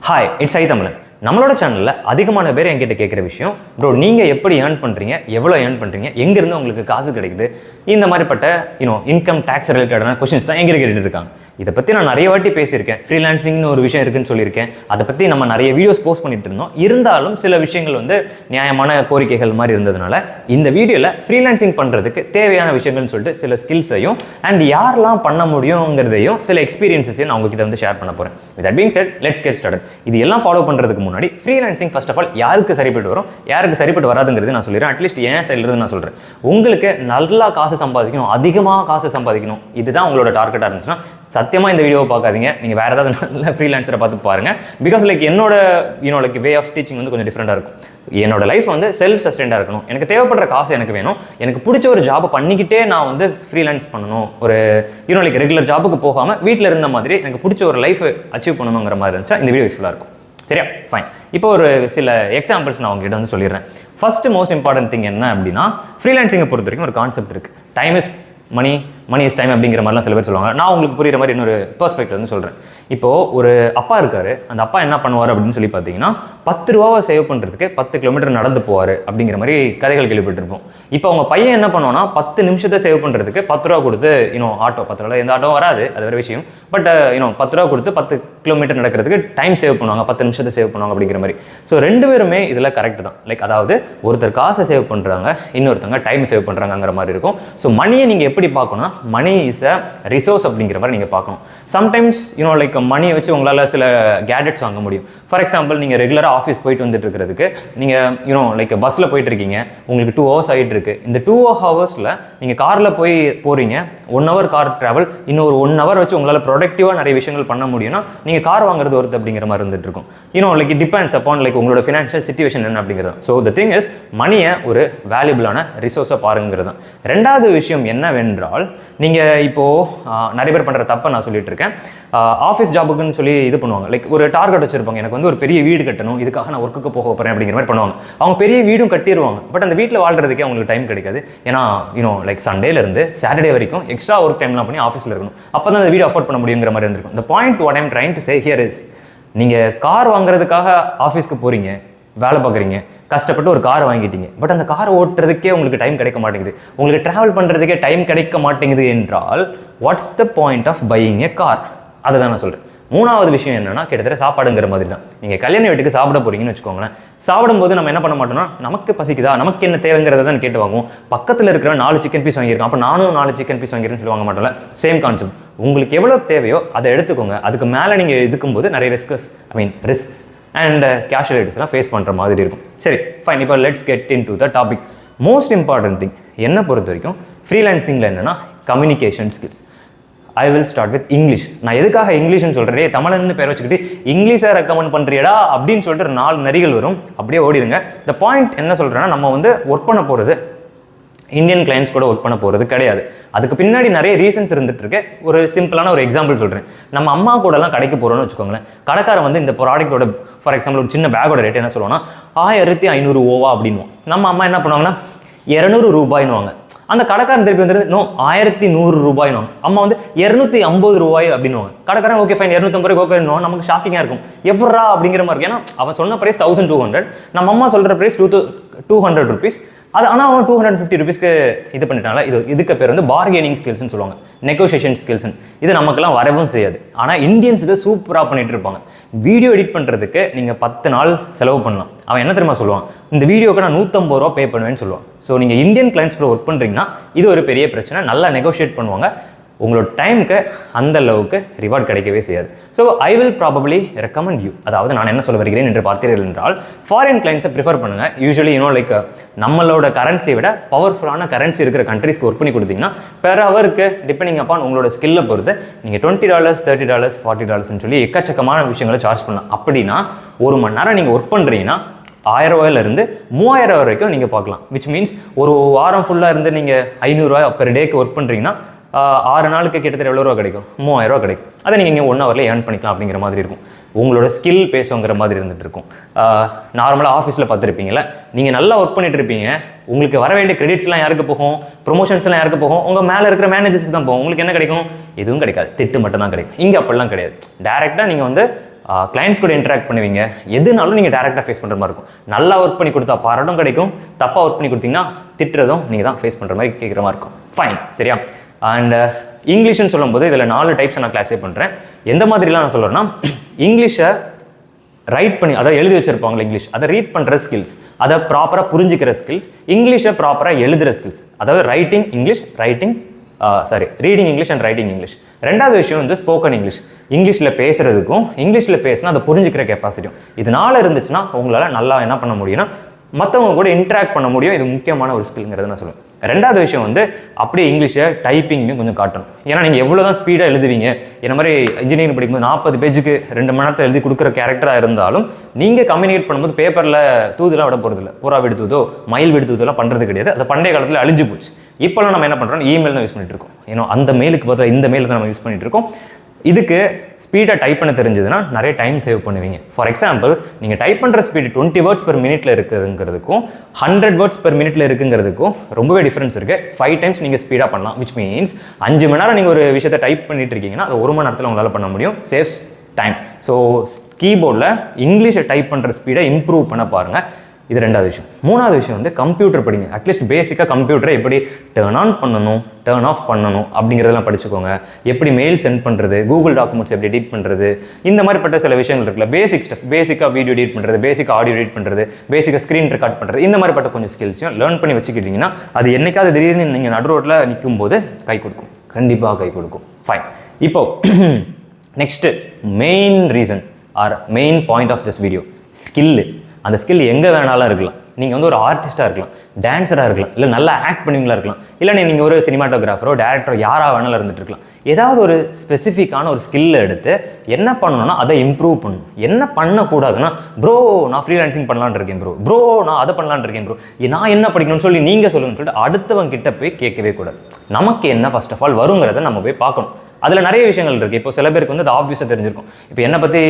Hi, it's I.Tamizhan. நம்மளோட சேனலில் அதிகமான பேர் என்கிட்ட கேட்குற விஷயம், ப்ரோ நீங்கள் எப்படி ஏர்ன் பண்ணுறீங்க, எவ்வளோ ஏர்ன் பண்ணுறீங்க, எங்கேருந்து உங்களுக்கு காசு கிடைக்குது, இந்த மாதிரிப்பட்ட இன்கம் டேக்ஸ் ரிலேட்டடான கொஷின்ஸ் தான் எங்கிட்ட கேட்டுட்டு இருக்காங்க. இதை பற்றி நான் நிறைய வாட்டி பேசியிருக்கேன். ஃப்ரீலான்சிங்னு ஒரு விஷயம் இருக்குன்னு சொல்லியிருக்கேன். அதை பற்றி நம்ம நிறைய வீடியோஸ் போஸ்ட் பண்ணிட்டு இருந்தோம். இருந்தாலும் சில விஷயங்கள் நியாயமான கோரிக்கைகள் மாதிரி இருந்ததுனால இந்த வீடியோவில் ஃப்ரீலான்சிங் பண்ணுறதுக்கு தேவையான விஷயங்கள்னு சொல்லிட்டு சில ஸ்கில்ஸையும் அண்ட் யாரெல்லாம் பண்ண முடியுங்கிறதையும் சில எக்ஸ்பீரியன்ஸையும் நான் உங்ககிட்ட ஷேர் பண்ண போகிறேன். With that being said, let's get started. இது எல்லாம் ஃபாலோ பண்ணுறதுக்கு முன்னாடி ஃப்ரீலான்சிங் ஃபர்ஸ்ட் ஆஃப் ஆல் யாருக்கு சரிப்பட்டு வரும், யாருக்கு சரிப்பட்டு வராதுங்கிறது நான் சொல்லிடுறேன். அட்லீஸ்ட் ஏன் சைட்லேருந்து நான் சொல்கிறேன். உங்களுக்கு நல்லா காசு சம்பாதிக்கணும், அதிகமாக காசு சம்பாதிக்கணும், இதுதான் உங்களோட டார்கெட்டாக இருந்துச்சுன்னா சத்தியமாக இந்த வீடியோவை பார்க்காதீங்க. நீங்கள் வேறு ஏதாவது நல்ல ஃப்ரீலான்சரை பார்த்து பாருங்கள். பிகாஸ் என்னோட வே ஆஃப் டீச்சிங் கொஞ்சம் டிஃப்ரெண்ட்டாக இருக்கும். என்னோட லைஃப் செல்ஃப் சஸ்டெயின்டாக இருக்கணும். எனக்கு தேவைப்படுற காசு எனக்கு வேணும். எனக்கு பிடிச்ச ஒரு ஜாபை பண்ணிக்கிட்டே நான் ஃப்ரீலான்ஸ் பண்ணணும். ஒரு ரெகுலர் ஜாபுக்கு போகாமல் வீட்டில் இருந்த மாதிரி எனக்கு பிடிச்ச ஒரு லைஃப் அச்சீவ் பண்ணணுங்கிற மாதிரி இருந்துச்சா இந்த வீடியோ யூஸ்ஃபுல்லாக இருக்கும். சரியா? ஃபைன். இப்போ ஒரு சில எக்ஸாம்பிள்ஸ் நான் உங்ககிட்ட சொல்லிடுறேன். ஃபர்ஸ்ட் மோஸ்ட் இம்பார்ட்டன்ட் திங் என்ன அப்படின்னா, ஃப்ரீலான்சிங்கை பொறுத்த வரைக்கும் ஒரு கான்செப்ட் இருக்குது. Time is money, money is time அப்படிங்கிற மாதிரிலாம் சில பேர் சொல்லுவாங்க. நான் உங்களுக்கு புரியுற மாதிரி இன்னொரு பெர்ஸ்பெக்டிவ் சொல்கிறேன். இப்போது ஒரு அப்பா இருக்கார். அந்த அப்பா என்ன பண்ணுவார் அப்படின்னு சொல்லி பார்த்தீங்கன்னா, 10 ரூபாவை சேவ் பண்ணுறதுக்கு 10 கிலோமீட்டர் நடந்து போவார் அப்படிங்கிற மாதிரி கதைகள் கேள்விப்பட்டிருப்போம். இப்போ அவங்க பையன் என்ன பண்ணுவான்னா, 10 நிமிஷத்தை சேவ் பண்ணுறதுக்கு 10 ரூபா கொடுத்து ஆட்டோ 10 ரூபா எந்த ஆட்டோவும் வராது, அது வேறு விஷயம். பட் 10 ரூபா கொடுத்து 10 கிலோமீட்டர் நடக்கிறதுக்கு டைம் சேவ் பண்ணுவாங்க, 10 நிமிஷத்தை சேவ் பண்ணுவாங்க அப்படிங்கிற மாதிரி. ஸோ 2 பேருமே இதில் கரெக்ட் தான். அதாவது ஒருத்தர் காசை சேவ் பண்ணுறாங்க, இன்னொருத்தங்க டைம் சேவ் பண்ணுறாங்கிற மாதிரி இருக்கும். ஸோ மணியை நீங்கள் எப்படி பார்க்கணும்னா, மணி இஸ் அ ரிசோர்ஸ் அப்படிங்கிற மாதிரி நீங்கள் பார்க்கணும். சம்டைம்ஸ் மணியை வச்சு உங்களால் சில கேட்ஜெட்ஸ் வாங்க முடியும். ஃபார் எக்ஸாம்பிள், நீங்கள் ரெகுலராக ஆஃபீஸ் போயிட்டு வந்துட்டு இருக்கிறதுக்கு நீங்கள் பஸ்ஸில் போயிட்டு இருக்கீங்க, உங்களுக்கு 2 ஹவர்ஸ் ஆகிட்டு இருக்கு. இந்த 2 ஹவர்ஸில் நீங்கள் காரில் போகிறீங்க, 1 ஹவர் கார் ட்ராவல், இன்னொரு 1 ஹவர் வச்சு உங்களால் ப்ரொடக்டிவாக நிறைய விஷயங்கள் பண்ண முடியும்னா நீங்கள் கார் வாங்குறது ஒருத்தர் அப்படிங்கிற மாதிரி இருந்துட்டு இருக்கும். இட் டிபெண்ட்ஸ் அப்பான் உங்களோட ஃபினான்ஷியல் சிச்சுவேஷன் என்ன அப்படிங்கிறது. ஸோ த திங் இஸ், மணியை ஒரு வேல்யூபிளான ரிசோர்ஸை பாருங்கிறது தான். ரெண்டாவது விஷயம் என்னவென்றால், நீங்கள் இப்போது நிறைய பேர் பண்ணுற தப்பை நான் சொல்லிட்டு இருக்கேன். ஆஃபீஸ் ஜாபுக்குன்னு சொல்லி இது பண்ணுவாங்க. ஒரு டார்கெட் வச்சிருப்பாங்க, எனக்கு ஒரு பெரிய வீடு கட்டணும், இதுக்காக நான் ஒர்க்குக்கு போக போகிறேன் அப்படிங்கிற மாதிரி பண்ணுவாங்க. அவங்க பெரிய வீடும் கட்டிடுவாங்க, பட் அந்த வீட்டில் வாழ்றதுக்கே அவங்களுக்கு டைம் கிடைக்காது. ஏன்னா சண்டேலேருந்து சாட்டர்டே வரைக்கும் எக்ஸ்ட்ரா ஒர்க் டைம்லாம் பண்ணி ஆஃபீஸில் இருக்கணும். அப்போ தான் அந்த வீடு அஃபோர்ட் பண்ண முடியுங்கிற மாதிரி இருந்திருக்கும். The point what I'm trying to say here is, நீங்கள் கார் வாங்குறதுக்காக ஆஃபீஸ்க்கு போகிறீங்க, வேலை பார்க்குறீங்க, கஷ்டப்பட்டு ஒரு கார் வாங்கிட்டீங்க, பட் அந்த காரை ஓட்டுறதுக்கே உங்களுக்கு டைம் கிடைக்க மாட்டேங்குது, உங்களுக்கு ட்ராவல் பண்ணுறதுக்கே டைம் கிடைக்க மாட்டேங்குது என்றால் what's the point of buying a car? அதை தான் நான் சொல்கிறேன். மூணாவது விஷயம் என்னன்னா, கிட்டத்தட்ட சாப்பாடுங்கிற மாதிரி தான். நீங்கள் கல்யாண வீட்டுக்கு சாப்பிட போகிறீங்கன்னு வச்சுக்கோங்களேன். சாப்பிடும்போது நம்ம என்ன பண்ண மாட்டோம்னா, நமக்கு பசிக்குதா, நமக்கு என்ன தேவைங்கிறத தான் கேட்டு வாங்குவோம். பக்கத்தில் இருக்கிற 4 சிக்கன் பீஸ் வாங்கியிருக்கோம், அப்போ நானும் 4 சிக்கன் பீஸ் வாங்கிருக்கேன்னு சொல்லி வாங்க மாட்டோம்ல. Same concept. உங்களுக்கு எவ்வளோ தேவையோ அதை எடுத்துக்கோங்க. அதுக்கு மேலே நீங்கள் எடுக்கும்போது நிறைய ரிஸ்க்ஸ் அண்ட் கேஷுவலிட்டிஸ்லாம் ஃபேஸ் பண்ணுற மாதிரி இருக்கும். சரி, ஃபைன். இப்போ let's get in to the topic. Most important thing என்னை பொறுத்த வரைக்கும் ஃப்ரீலான்சிங்கில் என்னென்னா, communication skills. I will start with English. நான் எதுக்காக இங்கிலீஷ்னு சொல்கிறேன், தமிழன்னு பேர் வச்சுக்கிட்டு இங்கிலீஷை ரெக்கமெண்ட் பண்ணுறியடா அப்படின்னு சொல்லிட்டு 4 நரிகள் வரும், அப்படியே ஓடிடுங்க. இந்த பாயிண்ட் என்ன சொல்கிறேன்னா, நம்ம ஒர்க் பண்ண போகிறது இந்தியன் கிளைண்ட்ஸ் கூட ஒர்க் பண்ண போகிறது கிடையாது. அதுக்கு பின்னாடி நிறைய ரீசன்ஸ் இருந்துட்டு இருக்கு. ஒரு சிம்பிளான ஒரு எக்ஸாம்பிள் சொல்கிறேன். நம்ம அம்மா கூடலாம் கடைக்கு போகிறோன்னு வச்சுக்கோங்களேன். கடைக்காரன் இந்த ப்ராடக்ட்டோட ஃபார் எக்ஸாம்பிள் ஒரு சின்ன பேக்கோட ரேட் என்ன சொல்லுவாங்கன்னா, 1500 ஓவா அப்படின்வோம். நம்ம அம்மா என்ன பண்ணுவாங்கன்னா, 200 ரூபாய்னுவாங்க. அந்த கடைக்காரன் திருப்பி வந்துட்டு 1100 ரூபாய்னுவாங்க. அம்மா 250 ரூபாய் அப்படின்னுவாங்க. கடைக்காரன் ஓகே ஃபைன் 250 ரூபாய் நமக்கு ஷாக்கிங்காக இருக்கும். எப்படா அப்படிங்கிற மாதிரி. ஏன்னா அவன் சொன்ன ப்ரைஸ் 1200, நம்ம அம்மா சொல்கிற ப்ரைஸ் 200 ருபீஸ். அது ஆனால் அவன் 250 ருபீஸ்க்கு இது பண்ணிட்டாங்களா. இதுக்கு பேர் பார்கெனிங் ஸ்கில்ஸ்னு சொல்லுவாங்க, நெகோசியேஷன் ஸ்கில்ஸ்னு. இது நமக்கெல்லாம் வரவும் செய்யாது. ஆனால் இந்தியன்ஸ் இதை சூப்பராக பண்ணிட்டு இருப்பாங்க. வீடியோ எடிட் பண்ணுறதுக்கு நீங்கள் 10 நாள் செலவு பண்ணலாம். அவன் என்ன தெரியுமா சொல்லுவான், இந்த வீடியோக்கு நான் 150 ரூபா பே பண்ணுவேன்னு சொல்லுவான். ஸோ நீங்கள் இந்தியன் கிளைண்ட்ஸ் கூட ஒர்க் பண்ணுறீங்கன்னா இது ஒரு பெரிய பிரச்சனை. நல்லா நெகோஷியேட் பண்ணுவாங்க. உங்களோட டைமுக்கு அந்த அளவுக்கு ரிவார்ட் கிடைக்கவே செய்யாது. So I will probably recommend you. அதாவது நான் என்ன சொல்ல வருகிறேன் என்று பார்த்தீர்கள் என்றால், ஃபாரின் கிளைண்ட்ஸை ப்ரிஃபர் பண்ணுங்கள். யூஸ்வலி நம்மளோட கரன்சியை விட பவர்ஃபுல்லான கரன்சி இருக்கிற கண்ட்ரீஸ்க்கு ஒர்க் பண்ணி கொடுத்தீங்கன்னா பெர் ஹவருக்கு டிபெண்டிங் அப்பான் உங்களோட ஸ்கில்லை பொறுத்து நீங்கள் $20, $30, $40 சொல்லி எக்கச்சக்கமான விஷயங்களை சார்ஜ் பண்ணலாம். அப்படின்னா 1 மணி நேரம் நீங்கள் ஒர்க் பண்ணுறீங்கன்னா 1000 ரூபாயிலிருந்து 3000 வரைக்கும் நீங்கள் பார்க்கலாம். விச் மீன்ஸ் ஒரு வாரம் ஃபுல்லாக இருந்து நீங்கள் 500 ரூபாய் பெர் டேக்கு ஒர்க் பண்ணுறீங்கன்னா 6 நாளுக்கு கிட்டத்தட்ட எவ்வளோ ரூபா கிடைக்கும்? 3000 ரூபா கிடைக்கும். அதை நீங்கள் இங்கே 1 ஹவரில் ஏர்ன் பண்ணிக்கலாம் அப்படிங்கிற மாதிரி இருக்கும். உங்களோட ஸ்கில் பேசுங்கிற மாதிரி இருந்துகிட்டு இருக்கும். நார்மலாக ஆஃபீஸில் பார்த்துருப்பீங்கள, நீங்கள் நல்லா ஒர்க் பண்ணிட்டு இருப்பீங்க, உங்களுக்கு வர வேண்டிய கிரெடிட்ஸ்லாம் யாருக்கு போகும், ப்ரொமோஷன்ஸ்லாம் யாருக்கு போகும்? உங்கள் மேலே இருக்கிற மேனேஜர்ஸ்க்கு தான் போகும். உங்களுக்கு என்ன கிடைக்கும்? எதுவும் கிடைக்காது, திட்டு மட்டும் தான் கிடைக்கும். இங்கே அப்படிலாம் கிடையாது. டேரெக்டாக நீங்கள் கிளைண்ட்ஸ் கூட இன்ட்ராக்ட் பண்ணுவீங்க. எதுனாலும் நீங்கள் டேரெக்டாக ஃபேஸ் பண்ணுற மாதிரி இருக்கும். நல்லா ஒர்க் பண்ணி கொடுத்தா பாராட்டும் கிடைக்கும், தப்பாக ஒர்க் பண்ணி கொடுத்தீங்கன்னா திட்டுறதும் நீங்கள் தான் ஃபேஸ் பண்ணுற மாதிரி கேட்குற மாதிரி இருக்கும். ஃபைன், சரியா? அண்ட் இங்கிலீஷ்னு சொல்லும்போது இதில் 4 டைப்ஸை நான் கிளாஸிஃபை பண்ணுறேன். எந்த மாதிரிலாம் நான் சொல்கிறேன்னா, இங்கிலீஷை ரைட் பண்ணி அதை எழுதி வச்சிருப்பாங்களே இங்கிலீஷ், அதை ரீட் பண்ணுற ஸ்கில்ஸ், அதை ப்ராப்பராக புரிஞ்சிக்கிற ஸ்கில்ஸ், இங்கிலீஷை ப்ராப்பராக எழுதுகிற ஸ்கில்ஸ், அதாவது writing English, reading English and writing English. ரெண்டாவது விஷயம் வந்து ஸ்போக்கன் இங்கிலீஷ், இங்கிலீஷில் பேசுகிறதுக்கும் இங்கிலீஷில் பேசினா அதை புரிஞ்சுக்கிற கெப்பாசிட்டியும். இதனால இருந்துச்சுன்னா உங்களால் நல்லா என்ன பண்ண முடியும்னா மற்றவங்க கூட இன்ட்ராக்ட் பண்ண முடியும். இது முக்கியமான ஒரு ஸ்கில்ங்கிறது நான் சொல்லுவேன். ரெண்டாவது விஷயம் வந்து அப்படியே இங்கிலீஷை டைப்பிங்கும் கொஞ்சம் காட்டணும். ஏன்னா நீங்கள் எவ்வளோ தான் ஸ்பீடாக எழுதுவீங்க, என்ன மாதிரி இன்ஜினியரிங் படிக்கும்போது 40 பேஜுக்கு 2 மணி நேரத்தில் எழுதி கொடுக்குற கேரக்டராக இருந்தாலும் நீங்கள் கம்யூனிகேட் பண்ணும்போது பேப்பரில் தூதுலாம் விட போகிறதில்ல. புறா விடு தூதோ மயில் விடு தூதெல்லாம் பண்ணுறது கிடையாது. அது பண்டைய காலத்தில் அழிஞ்சு போச்சு. இப்போலாம் நம்ம என்ன பண்ணுறோம், இமெயில் தான் யூஸ் பண்ணிட்டு இருக்கோம். ஏன்னா அந்த மெயிலுக்கு பதிலாக இந்த மெயில் தான் நம்ம யூஸ் பண்ணிட்டு இருக்கோம். இதுக்கு ஸ்பீடாக டைப் பண்ண தெரிஞ்சதுன்னா நிறைய டைம் சேவ் பண்ணுவீங்க. ஃபார் எக்ஸாம்பிள், நீங்கள் டைப் பண்ணுற ஸ்பீடு 20 வேர்ட்ஸ் பெர் மினிட்ல இருக்குங்கிறதுக்கும் 100 வேர்ட்ஸ் பெர் மினிட்ல இருக்குங்கிறதுக்கும் ரொம்பவே டிஃப்ரென்ஸ் இருக்குது. 5 டைம்ஸ் நீங்கள் ஸ்பீடாக பண்ணலாம். விச் மீன்ஸ் 5 மணி நேரம் நீங்கள் ஒரு விஷயத்தை டைப் பண்ணிட்டு இருக்கீங்கன்னா அது 1 மணி நேரத்தில் உங்களால் பண்ண முடியும். Saves time. ஸோ கீபோர்டில் இங்கிலீஷை டைப் பண்ணுற ஸ்பீடை இம்ப்ரூவ் பண்ண பாருங்கள். இது ரெண்டாவது விஷயம். மூணாவது விஷயம் வந்து கம்ப்யூட்டர் படிங்க. அட்லீஸ்ட் பேசிக்காக கம்ப்யூட்டரை எப்படி டர்ன் ஆன் பண்ணணும், டர்ன் ஆஃப் பண்ணணும் அப்படிங்கிறதெல்லாம் படிச்சுக்கோங்க. எப்படி மெயில் சென்ட் பண்ணுறது, கூகுள் டாக்குமெண்ட்ஸ் எப்படி எடிட் பண்ணுறது, இந்த மாதிரிப்பட்ட சில விஷயங்கள் இருக்குல்ல, பேசிக் ஸ்டஃப், பேசிக்காக வீடியோ எடிட் பண்ணுறது, பேசிக்காக ஆடியோ எடிட் பண்ணுறது, பேசிக்காக ஸ்க்ரீன் ரெக்கார்ட் பண்ணுறது, இந்த மாதிரிப்பட்ட கொஞ்சம் ஸ்கில்ஸையும் லேர்ன் பண்ணி வச்சுக்கிட்டிங்கன்னா அது என்னைக்காவது திடீர்னு நீங்கள் நடு ரோட்டில் நிற்கும் போது கை கொடுக்கும், கண்டிப்பாக கை கொடுக்கும். ஃபைன். இப்போ next main reason or main point of this video, skill. அந்த ஸ்கில் எங்கே வேணாலும் இருக்கலாம். நீங்கள் வந்து ஒரு ஆர்டிஸ்ட்டாக இருக்கலாம், டான்ஸராக இருக்கலாம், இல்லை நல்லா ஆக்ட் பண்ணுவீங்களா இருக்கலாம், இல்லை நீங்கள் ஒரு சினிமாட்டோகிராஃபரோ டேரக்டரோ யாராக வேணாலும் இருந்துட்டு இருக்கலாம். ஏதாவது ஒரு ஸ்பெசிஃபிக்கான ஒரு ஸ்கில்லை எடுத்து என்ன பண்ணணும்னா அதை இம்ப்ரூவ் பண்ணணும். என்ன பண்ணக்கூடாதுன்னா, ப்ரோ நான் ஃப்ரீலான்சிங் பண்ணலான்னு இருக்கேன் ப்ரோ நான் அதை பண்ணலான்னு இருக்கேன் ப்ரோ, நான் என்ன படிக்கணும்னு சொல்லி நீங்கள் சொல்லுங்கன்னு சொல்லிட்டு அடுத்தவங்க கிட்ட போய் கேட்கவே கூடாது. நமக்கு என்ன ஃபர்ஸ்ட் ஆஃப் ஆல் வருங்கிறத நம்ம போய் பார்க்கணும். அதில் நிறைய விஷயங்கள் இருக்குது. இப்போ சில பேருக்கு வந்து அது ஆப்வியஸாக தெரிஞ்சிருக்கும். இப்போ என்னை பற்றி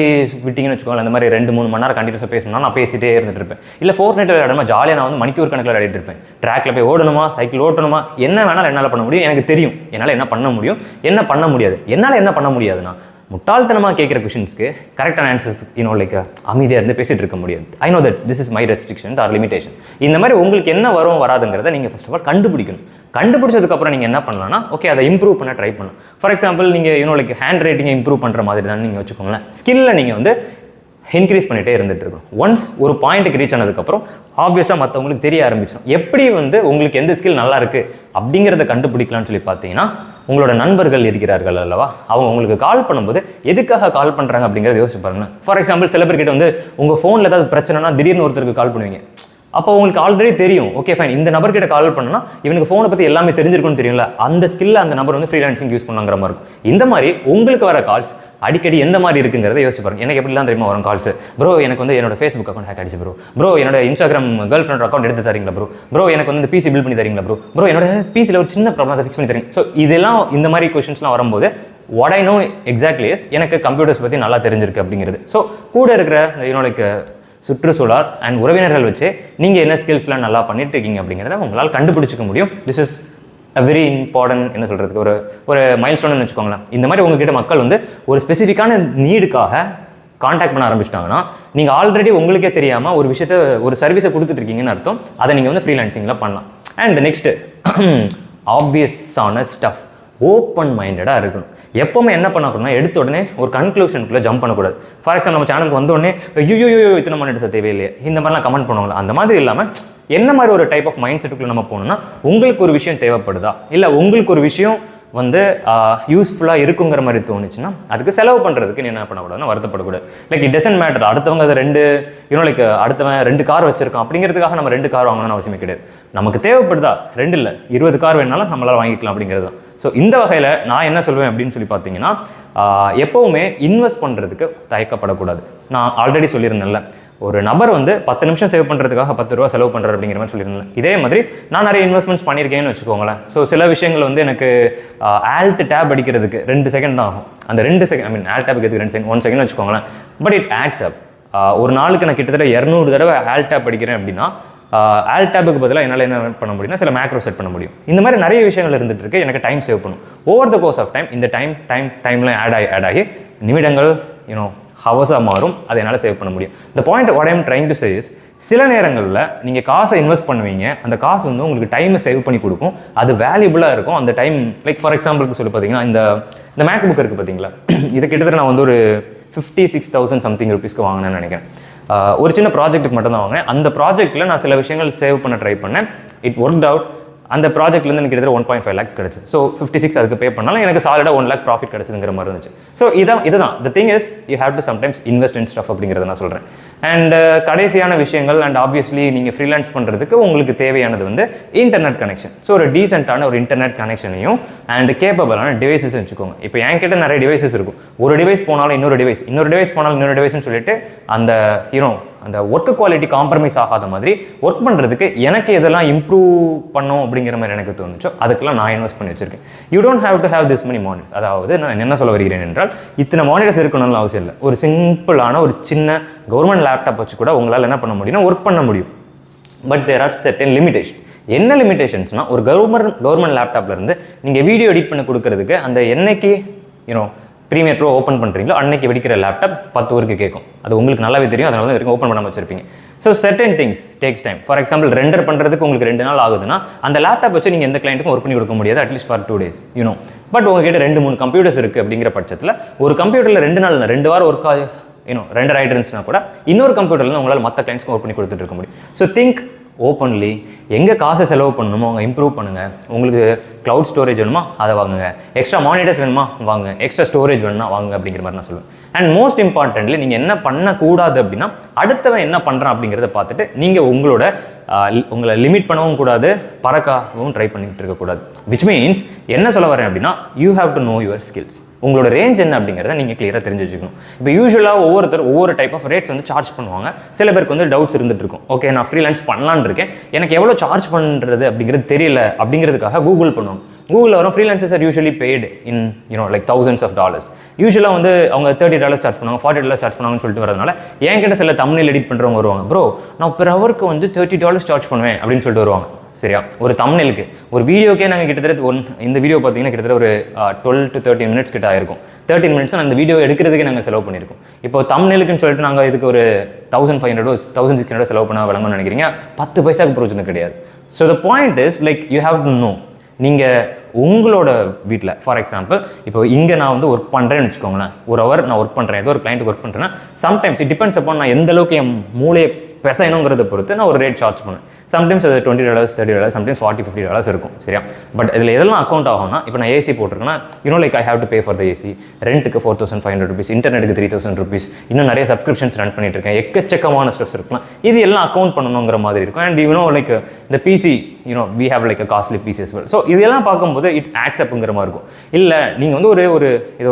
விட்டிங்கன்னு வச்சுக்கோங்களேன், இந்த மாதிரி 2-3 மணி நேரம் கண்டினியூஸாக பேசணும்னா நான் பேசிட்டே இருந்துட்டு இருப்பேன். இல்லை ஃபோர்ட்நைட் விளையாடணுமா ஜாலியாக நான் வந்து மணிக்கூர் கணக்கில் விளையாடிட்டு இருப்பேன். ட்ராக்கில் போய் ஓடணுமா, சைக்கிள் ஓட்டணுமா, என்ன வேணாலும் என்னால் பண்ண முடியும். எனக்கு தெரியும் என்னால் என்ன பண்ண முடியும், என்ன பண்ண முடியாது. என்னால் என்ன பண்ண முடியாதுன்னா முட்டாள்தனமாக கேட்குற கொஷின்ஸ்க்கு கரெக்டான ஆன்சர்ஸ் லைக் அமைதியாக இருந்து பேசிகிட்டு இருக்க முடியாது. I know that this is my restriction or limitation. இந்த மாதிரி உங்களுக்கு என்ன வரும் வராதுங்கிறத நீங்கள் ஃபர்ஸ்ட் ஆஃப் ஆல் கண்டுபிடிக்கணும். கண்டுபிடிச்சதுக்கப்புறம் நீங்கள் என்ன பண்ணலாம்னா, ஓகே அதை இம்ப்ரூவ் பண்ண ட்ரை பண்ணலாம். ஃபார் எக்ஸாம்பிள், நீங்கள் லைக் ஹேண்ட் ரைட்டிங்கை இம்ப்ரூவ் பண்ணுற மாதிரி தான் நீங்கள் வச்சுக்கோங்களேன். ஸ்கில்லை நீங்கள் வந்து இன்க்ரீஸ் பண்ணிகிட்டே இருந்துட்டு இருக்கணும். ஒன்ஸ் ஒரு பாயிண்ட்டுக்கு ரீச் ஆனதுக்கப்புறம் ஆப்வியஸாக மற்றவங்களுக்கு தெரிய ஆரம்பிச்சிடும். எப்படி வந்து உங்களுக்கு எந்த ஸ்கில் நல்லா இருக்குது அப்படிங்கிறத கண்டுபிடிக்கலாம்னு சொல்லி பார்த்தீங்கன்னா, உங்களோட நண்பர்கள் இருக்கிறார்கள் அல்லவா, அவங்க உங்களுக்கு கால் பண்ணும்போது எதுக்காக கால் பண்ணுறாங்க அப்படிங்கிறத யோசிச்சு பாருங்க. ஃபார் எக்ஸாம்பிள், சில பேர்கிட்ட வந்து உங்கள் ஃபோனில் ஏதாவது பிரச்சனைனா திடீர்னு ஒருத்தருக்கு கால் பண்ணுவீங்க. அப்போ உங்களுக்கு ஆல்ரெடி தெரியும், ஓகே ஃபைன், இந்த நபர்கிட்ட கால் பண்ணனா இவனுக்கு ஃபோனை பற்றி எல்லாமே தெரிஞ்சிருக்கும்னு தெரியும்ல, அந்த ஸ்கில்ல அந்த நபர் வந்து ஃப்ரீலான்சிங் யூஸ் பண்ணாங்கிற மாதிரி இருக்கும். இந்த மாதிரி உங்களுக்கு வர கால்ஸ் அடிக்கடி எந்த மாதிரி இருக்குங்கிறத யோசிச்சு பாருங்க. எனக்கு எப்படிலாம் தெரியுமா வரும் கால்ஸ், ப்ரோ எனக்கு வந்து என்னோட ஃபேஸ்புக் அக்கௌண்ட் ஹேக் ஆயிடுச்சு ப்ரோ என்னோட இன்ஸ்டாகிராம் கேர்ள் ஃப்ரெண்ட் அக்கௌண்ட் எடுத்து தரீங்களா ப்ரோ எனக்கு வந்து இந்த பிசி பில் பண்ணி தரீங்களா ப்ரோ என்னோட பிசியில் ஒரு சின்ன ப்ராப்ளம் அதை ஃபிக்ஸ் பண்ணி தரீங்க. ஸோ இதெல்லாம் இந்த மாதிரி கொஷின்ஸ்லாம் வரும்போது what I know exactly is எனக்கு கம்ப்யூட்டர்ஸ் பற்றி நல்லா தெரிஞ்சிருக்கு அப்படிங்கிறது. ஸோ கூட இருக்கிற லைக் சுற்றுச்சூழல் அண்ட் உறவினர்கள் வச்சு நீங்கள் என்ன ஸ்கில்ஸ்லாம் நல்லா பண்ணிட்டு இருக்கீங்க அப்படிங்கிறத உங்களால் கண்டுபிடிச்சிக்க முடியும். This is a very important, என்ன சொல்கிறதுக்கு, ஒரு மைல் ஸ்டோன்னு வச்சுக்கோங்களேன். இந்த மாதிரி உங்ககிட்ட மக்கள் வந்து ஒரு ஸ்பெசிஃபிக்கான நீடுக்காக காண்டாக்ட் பண்ண ஆரம்பிச்சிட்டாங்கன்னா, நீங்கள் ஆல்ரெடி உங்களுக்கே தெரியாமல் ஒரு விஷயத்தை, ஒரு சர்வீஸை கொடுத்துட்டு இருக்கீங்கன்னு அர்த்தம். அதை நீங்கள் வந்து ஃப்ரீலான்சிங்கில் பண்ணலாம். அண்ட் நெக்ஸ்ட்டு ஆப்வியஸான ஸ்டஃப், ஓப்பன் மைண்டடாக இருக்கணும். எப்போவுமே என்ன பண்ணக்கூடாதுனா, எடுத்த உடனே ஒரு கன்க்ளூஷனுக்குள்ளே ஜம்ப் பண்ணக்கூடாது. ஃபார் எக்ஸாம்பிள், நம்ம சேனலுக்கு வந்த உடனே ஐயோ இத்தனை மணி எடுத்த தேவையில்லையே இந்த மாதிரிலாம் கமெண்ட் பண்ணுவாங்களா, அந்த மாதிரி இல்லாமல் என்ன மாதிரி ஒரு டைப் ஆஃப் மைண்ட் செட்டுக்குள்ளே நம்ம போகணும்னா, உங்களுக்கு ஒரு விஷயம் தேவைப்படுதா, இல்லை உங்களுக்கு ஒரு விஷயம் வந்து யூஸ்ஃபுல்லாக இருக்குங்கிற மாதிரி தோணுச்சுன்னா அதுக்கு செலவு பண்ணுறதுக்கு நீ என்ன பண்ணக்கூடாதுன்னா வருத்தப்படக்கூடாது. லைக் இட் டசன்ட் மேட்டர் அடுத்தவங்க அதை லைக் அடுத்தவன் 2 கார் வச்சிருக்கான் அப்படிங்கிறதுக்காக நம்ம 2 கார் வாங்கணும்னு அவசியமே கிடையாது. நமக்கு தேவைப்படுதா 2 இல்லை 20 கார் வேணாலும் நம்மளால் வாங்கிக்கலாம் அப்படிங்கிறது தான். ஸோ இந்த வகையில் நான் என்ன சொல்வேன் அப்படின்னு சொல்லி பார்த்தீங்கன்னா, எப்போவுமே இன்வெஸ்ட் பண்ணுறதுக்கு தயக்கப்படக்கூடாது. நான் ஆல்ரெடி சொல்லியிருந்தேன்ல, ஒரு நபர் வந்து 10 நிமிஷம் சேவ் பண்ணுறதுக்காக 10 ரூபா செலவு பண்ணுறாரு அப்படிங்கிற மாதிரி சொல்லியிருந்தேன். இதே மாதிரி நான் நிறைய இன்வெஸ்ட்மெண்ட்ஸ் பண்ணியிருக்கேன்னு வச்சுக்கோங்களேன். ஸோ சில விஷயங்கள் வந்து எனக்கு ஆல்ட் டேப் அடிக்கிறதுக்கு 2 செகண்ட் தான் ஆகும். அந்த 2 செகண்ட் ஆல்ட் டேப் அடிக்கிறதுக்கு 2 செகண்ட் 1 செகண்ட் வச்சுக்கோங்களேன். பட் இட் ஆட்ஸ் அப். ஒரு நாளுக்கு நான் கிட்டத்தட்ட 200 தடவை ஆல்ட் டேப் அடிக்கிறேன் அப்படின்னா, ஆல்ட் டேபுக்கு பதிலாக என்னால் என்ன பண்ண முடியும்னா சில மேக்ரோ செட் பண்ண முடியும். இந்த மாதிரி நிறைய விஷயங்கள் இருந்துட்டு இருக்கு. எனக்கு டைம் சேவ் பண்ணும். Over the course of time இந்த டைம்லாம் ஆட் ஆகி நிமிடங்கள் ஹவர்ஸாக மாறும், அதை என்னால் சேவ் பண்ண முடியும். இந்த point what I am trying to say is, சில நேரங்களில் நீங்கள் காசை இன்வெஸ்ட் பண்ணுவீங்க, அந்த காசு வந்து உங்களுக்கு டைமை சேவ் பண்ணி கொடுக்கும், அது வேல்யூபுளாக இருக்கும். அந்த டைம் லைக் ஃபார் எக்ஸாம்பிளுக்கு சொல்லி பார்த்தீங்கன்னா இந்த மேக் புக் இருக்குது பார்த்தீங்களா, இது கிட்டத்தட்ட நான் வந்து ஒரு 56,000 சம்திங் ருபீஸ்க்கு வாங்கினேன்னு நினைக்கிறேன். ஒரு சின்ன ப்ராஜெக்ட்டுக்கு மட்டும் தான் வாங்கினேன். அந்த ப்ராஜெக்ட்டில் நான் சில விஷயங்கள் சேவ் பண்ண ட்ரை பண்ணேன். It work out. அந்த ப்ராஜெக்ட்லேருந்து எனக்கு கிட்டத்தட்ட 1.5 lakhs கிடச்சிது. ஸோ 56 அதுக்கு பே பண்ணாலும் எனக்கு சாலிடாக 1 lakh ப்ராஃபிட் கிடச்சிதுங்கிற மாதிரி இருந்துச்சு. ஸோ இதுதான் the thing is, you have to sometimes invest in stuff அப்படிங்கிறத நான் சொல்கிறேன். அண்ட் கடைசியான விஷயங்கள், அண்ட் ஆப்வியஸ்லி நீங்கள் ஃப்ரீலான்ஸ் பண்ணுறதுக்கு உங்களுக்கு தேவையானது வந்து இன்டர்நெட் கனெக்ஷன். ஸோ ஒரு டீசென்ட்டான ஒரு இன்டர்நெட் கனெக்ஷனையும் அண்ட் கேப்பபிளான டிவைசஸ் வச்சுக்கோங்க. இப்போ என்கிட்ட நிறைய டிவைசஸ் இருக்கும். ஒரு டிவைஸ் போனாலும் இன்னொரு டிவைஸ் போனாலும் இன்னொரு டிவைஸ்னு சொல்லிட்டு அந்த ஒர்க் குவாலிட்டி காம்ப்ரமைஸ் ஆகாத மாதிரி ஒர்க் பண்ணுறதுக்கு எனக்கு எதெல்லாம் இம்ப்ரூவ் பண்ணும் அப்படிங்கிற மாதிரி எனக்கு தோணுச்சோ அதுக்கெல்லாம் நான் இன்வெஸ்ட் பண்ணி வச்சிருக்கேன். You don't have to have this many monitors. அதாவது நான் என்ன சொல்ல வருகிறேன் என்றால், இத்தனை மானிட்டர்ஸ் இருக்கணும்னு அவசியம் இல்லை. ஒரு சிம்பிளான ஒரு சின்ன கவர்மெண்ட் லேப்டாப் வச்சு கூட உங்களால் என்ன பண்ண முடியும்னா ஒர்க் பண்ண முடியும். But there are certain limitation. என்ன லிமிடேஷன்ஸ்னால், ஒரு கவர்மெண்ட் லேப்டாப்ல இருந்து நீங்கள் வீடியோ எடிட் பண்ணி கொடுக்கறதுக்கு அந்த என்னைக்கு ப்ரீமியர் ப்ரோ ஓப்பன் பண்ணுறீங்களோ அன்னைக்கு வெடிக்கிற லேப்டாப் 10 ஊருக்கு கேட்கும். அது உங்களுக்கு நல்லாவே தெரியும். அதனால தான் வரைக்கும் ஓப்பன் பண்ணாமல் வச்சிருப்பீங்க. So certain things takes time. For example render பண்ணுறதுக்கு உங்களுக்கு 2 நாள் ஆகுதுன்னா அந்த லேப்டாப் வச்சு நீங்கள் எந்த கிளைண்ட்டுக்கும் ஒர்க் பண்ணி கொடுக்க முடியாது, அட்லீஸ்ட் ஃபார் 2 days. பட் உங்ககிட்ட 2-3 கம்ப்யூட்டர்ஸ் இருக்குது அப்படிங்கிற பட்சத்தில் ஒரு கம்ப்யூட்டரில் 2 நாள் 2 வாரம் ஒர்க் ஆகி ரெண்டர் ஆகிட்டு இருந்துச்சுன்னா கூட இன்னொரு கம்ப்யூட்டரில் உங்களால் மற்ற கிளைண்ட்ஸ்க்கு ஒர்க் பண்ணி கொடுத்துட்டு இருக்க முடியும். ஸோ திங்க் ஓப்பன்லி, எங்கே காசை செலவு பண்ணணுமோ அங்கே இம்ப்ரூவ் பண்ணுங்கள். உங்களுக்கு க்ளவுட் ஸ்டோரேஜ் வேணுமா அதை வாங்குங்க, எக்ஸ்ட்ரா மானிட்டர்ஸ் வேணுமா வாங்க, எக்ஸ்ட்ரா ஸ்டோரேஜ் வேணுமா வாங்க அப்படிங்கிற மாதிரி நான் சொல்லுவேன். அண்ட் மோஸ்ட் இம்பார்ட்டன்ட்லி, நீங்கள் என்ன பண்ணக்கூடாது அப்படின்னா, அடுத்தவன் என்ன பண்ணுறான் அப்படிங்கிறத பார்த்துட்டு நீங்கள் உங்களை லிமிட் பண்ணவும் கூடாது, பறக்காகவும் ட்ரை பண்ணிட்டு இருக்கக்கூடாது. விச் மீன்ஸ் என்ன சொல்ல வரேன் அப்படின்னா, you have to know your skills. உங்களோட ரேஞ்ச் என்ன அப்படிங்கிறத நீங்கள் கிளியராக தெரிஞ்சு வச்சுக்கணும். இப்போ யூஸ்வலாக ஒவ்வொரு டைப் ஆஃப் ரேட்ஸ் வந்து சார்ஜ் பண்ணுவாங்க. சில பேருக்கு வந்து டவுட்ஸ் இருந்துட்டு இருக்கும். ஓகே, நான் ஃப்ரீலான்ஸ் பண்ணலான்னு இருக்கேன், எனக்கு எவ்வளோ சார்ஜ் பண்ணுறது அப்படிங்கிறது தெரியல அப்படிங்கிறதுக்காக கூகுள் பண்ணுவாங்க. கூகுளில் வரும் freelancers are usually paid in like thousands of dollars. யூஸ்வலாக வந்து அவங்க $30 சார்ஜ் பண்ணுவாங்க, $40 சார்ஜ் பண்ணுவாங்கன்னு சொல்லிட்டு வரதுனால என்கிட்ட சில தம்ப்நெயில் எடிட் பண்ணுறவங்க வருவாங்க. ப்ரோ, நான் பெர் ஹவருக்கு வந்து $30 சார்ஜ் பண்ணுவேன் அப்படின்னு சொல்லிட்டு வருவாங்க. சரியா, ஒரு தம்ப்நெயிலுக்கு, ஒரு வீடியோக்கே நாங்கள் கிட்டத்தட்ட இந்த வீடியோ பார்த்தீங்கன்னா கிட்டத்தட்ட ஒரு 12 to 13 minutes கிட்ட ஆயிருக்கும். 13 minutes அந்த வீடியோ எடுக்கிறதுக்கே நாங்கள் செலவு பண்ணியிருக்கோம். இப்போ தம்ப்நெயிலுக்குன்னு சொல்லிட்டு நாங்கள் இதுக்கு ஒரு 1500 1600 செலவு பண்ண வழங்கணும்னு நினைக்கிறீங்க, 10 பைசாக்கு பிரயோஜனம் கிடையாது. So the point is like you have to know. நீங்கள் உங்களோட வீட்டில் ஃபார் எக்ஸாம்பிள் இப்போ இங்கே நான் வந்து ஒர்க் பண்ணுறேன்னு வச்சுக்கோங்களேன், ஒரு ஹவர் நான் ஒர்க் பண்ணுறேன், ஏதோ ஒரு கிளைண்ட்டுக்கு ஒர்க் பண்ணுறேன்னா சம்டைம்ஸ் இட் டிபெண்ட்ஸ் அப்பான் நான் எந்த அளவுக்கு என் மூளையை பெசையணுங்கிறத பொறுத்து நான் ஒரு ரேட் சார்ஜ் பண்ணுவேன். சம்டைம்ஸ் அது $20 $30 சம்டைம்ஸ் $40-50 இருக்கும். சரியா, பட் இதில் எதெல்லாம் அக்கௌண்ட் ஆகும்னா, இப்போ நான் ஏசி போட்டிருக்கேன்னா like I have to pay for the AC, ரெண்ட்டுக்கு $4,500, இன்டர்நெட்டுக்கு $3,000, இன்னும் நிறைய சப்ஸ்கிரிப்ஷன்ஸ் ரன் பண்ணிட்டு இருக்கேன், எக்கச்சக்கமான ஸ்டெப்ஸ் இருக்கலாம். இது எல்லாம் அக்கௌண்ட் பண்ணணுங்கிற மாதிரி இருக்கும். அண்ட் லைக் இந்த PC we have like a costly piece as well. So இதெல்லாம் பார்க்கும்போது இட் ஆட்ஸ் அப்புங்கிற மாதிரி இருக்கும். இல்லை நீங்கள் வந்து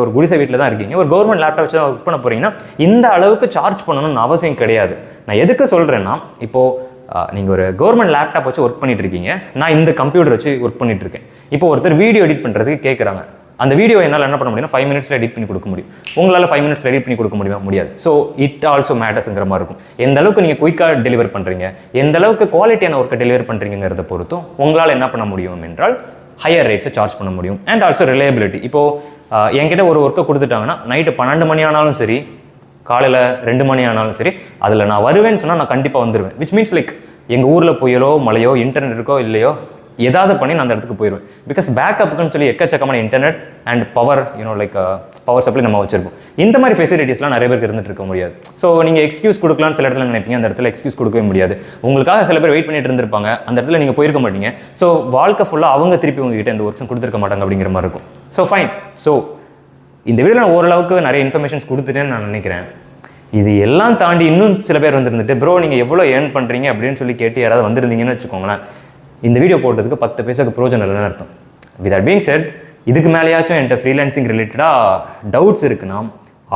ஒரு குடிசை வீட்டில் தான் இருக்கீங்க, ஒரு கவர்மெண்ட் லேப்டாப் வச்சு தான் ஒர்க் பண்ண போகிறீங்கன்னா இந்த அளவுக்கு சார்ஜ் பண்ணணும்னு அவசியம் கிடையாது. நான் எதுக்கு சொல்கிறேன்னா, இப்போது நீங்கள் ஒரு கவர்மெண்ட் லேப்டாப் வச்சு ஒர்க் பண்ணிட்டு இருக்கீங்க, நான் இந்த கம்ப்யூட்டர் வச்சு ஒர்க் பண்ணிட்டு இருக்கேன். இப்போ ஒருத்தர் வீடியோ எடிட் பண்ணுறதுக்கு கேட்குறாங்க, அந்த வீடியோ என்னால் என்ன பண்ண முடியும்னா 5 minutes எடிட் பண்ணி கொடுக்க முடியும். உங்களால் 5 minutes எடிட் பண்ணி கொடுக்க முடியாது. ஸோ இட் ஆல்சோ மேட்டர்ஸ்ங்கிற மாதிரி இருக்கும். எந்த அளவுக்கு நீங்கள் குயிக்காக டெலிவர் பண்ணுறீங்க, எந்த அளவுக்கு குவாலிட்டியான ஒர்க்கை டெலிவர் பண்ணுறீங்கிறத பொறுத்தும் உங்களால் என்ன பண்ண முடியும் என்றால் ஹையர் ரேட்ஸை சார்ஜ் பண்ண முடியும். And also reliability. இப்போது என்கிட்ட ஒரு ஒர்க்கை கொடுத்துட்டாங்கன்னா நைட்டு 12 மணி ஆனாலும் சரி, காலையில் 2 மணி ஆனாலும் சரி, அதில் நான் வருவேன்னு சொன்னால் நான் கண்டிப்பாக வந்துடுவேன். விச் மீன்ஸ் லைக் எங்கள் ஊரில் புயலோ மழையோ இன்டர்நெட் இருக்கோ இல்லையோ ஏதாவது பண்ணி நான் அந்த இடத்துக்கு போயிடுவேன். பிகாஸ் பேக்கப்புக்குன்னு சொல்லி எக்கச்சக்கமான internet and power like power supply நம்ம வச்சிருப்போம். இந்த மாதிரி ஃபெசிலிட்டிஸ்லாம் நிறைய பேருக்கு இருந்துட்டு இருக்க முடியாது. ஸோ நீங்கள் எக்ஸ்கியூஸ் கொடுக்கலான்னு சில இடத்துல நினைப்பீங்க, அந்த இடத்துல எக்ஸ்கியூஸ் கொடுக்கவே முடியாது. உங்களுக்காக சில பேர் வெயிட் பண்ணிட்டு இருந்திருப்பாங்க, அந்த இடத்துல நீங்கள் போயிருக்க மாட்டீங்க. ஸோ வாழ்க்கை ஃபுல்லாக அவங்க திருப்பி உங்ககிட்ட இந்த ஒர்க்ஸும் கொடுத்துருக்க மாட்டாங்க அப்படிங்கிற மாதிரி இருக்கும். So fine. ஸோ இந்த வீடியோவில் நான் ஓரளவுக்கு நிறைய இன்ஃபர்மேஷன்ஸ் கொடுத்துட்டேன்னு நான் நினைக்கிறேன். இது எல்லாம் தாண்டி இன்னும் சில பேர் வந்துருந்துட்டு, ப்ரோ நீங்கள் எவ்வளோ ஏர்ன் பண்ணுறீங்க அப்படின்னு சொல்லி கேட்டு யாராவது வந்திருந்தீங்கன்னு வச்சுக்கோங்களேன், இந்த வீடியோ போட்டதுக்கு 10 பைசாக்கு பிரோஜனம் இல்லைன்னு அர்த்தம். வித் தட் பீயிங் செட், இதுக்கு மேலேயாச்சும் என்கிட்ட ஃப்ரீலான்சிங் ரிலேட்டடாக டவுட்ஸ் இருக்குன்னா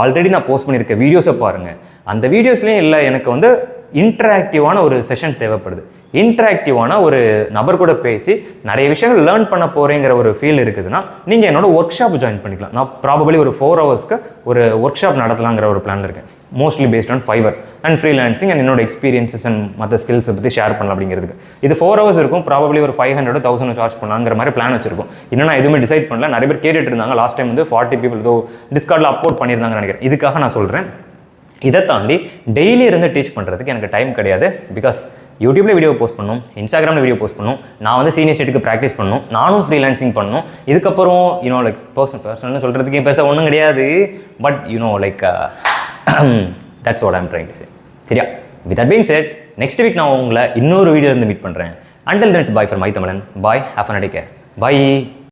ஆல்ரெடி நான் போஸ்ட் பண்ணியிருக்க வீடியோஸை பாருங்கள். அந்த வீடியோஸ்லேயும் இல்லை எனக்கு வந்து இன்டராக்டிவான ஒரு செஷன் தேவைப்படுது, இன்டராக்டிவான ஒரு நபர் கூட பேசி நிறைய விஷயங்கள் லேர்ன் பண்ண போகிறேங்கிற ஒரு ஃபீல் இருக்குதுன்னா நீங்கள் என்னோட ஒர்க் ஷாப் ஜாயின் பண்ணிக்கலாம். நான் ப்ராபபிளி ஒரு 4 ஹவர்ஸ்க்கு ஒரு ஒர்க் ஷாப் நடத்தலாங்கிற ஒரு பிளான் இருக்கேன். Mostly based on Fiverr and freelancing and என்னோட எக்ஸ்பீரியன்ஸஸ் அண்ட் மற்ற ஸ்கில்ஸை பற்றி ஷேர் பண்ணலாம் அப்படிங்கிறதுக்கு. இது 4 ஹவர்ஸ் இருக்கும். ப்ராபபிளி ஒரு 500 1000 சார்ஜ் பண்ணலாங்கிற மாதிரி பிளான் வச்சிருக்கோம். இன்னும் நான் எதுவுமே டிசைட் பண்ணல. நிறைய பேர் கேட்டுட்டு இருந்தாங்க. லாஸ்ட் டைம் வந்து 40 people ஏதோ டிஸ்கார்டில் அப்லோட் பண்ணியிருந்தாங்கன்னு நினைக்கிறேன். இதுக்காக நான் சொல்கிறேன், இதை தாண்டி டெய்லி இருந்து டீச் பண்ணுறதுக்கு எனக்கு டைம் கிடையாது. பிகாஸ் யூடியூப்பில் வீடியோ போஸ்ட் பண்ணணும், இன்ஸ்டாகிராமில் வீடியோ போஸ்ட் பண்ணணும், நான் வந்து சீனியர் ஸ்டேட்டுக்கு ப்ராக்டிஸ் பண்ணணும், நானும் ஃப்ரீலான்சிங் பண்ணணும். இதுக்கப்புறம் லைக் பர்சனல்னு சொல்கிறதுக்கு பேச ஒன்றும் கிடையாது. But like that's what I'm trying to say. சரியா? With that being set, next week நான் உங்களை இன்னொரு வீடியோ இருந்து மீட் பண்ணுறேன். Until then, it's bye from I.Tamizhan. Bye. Have a nice day. Bye.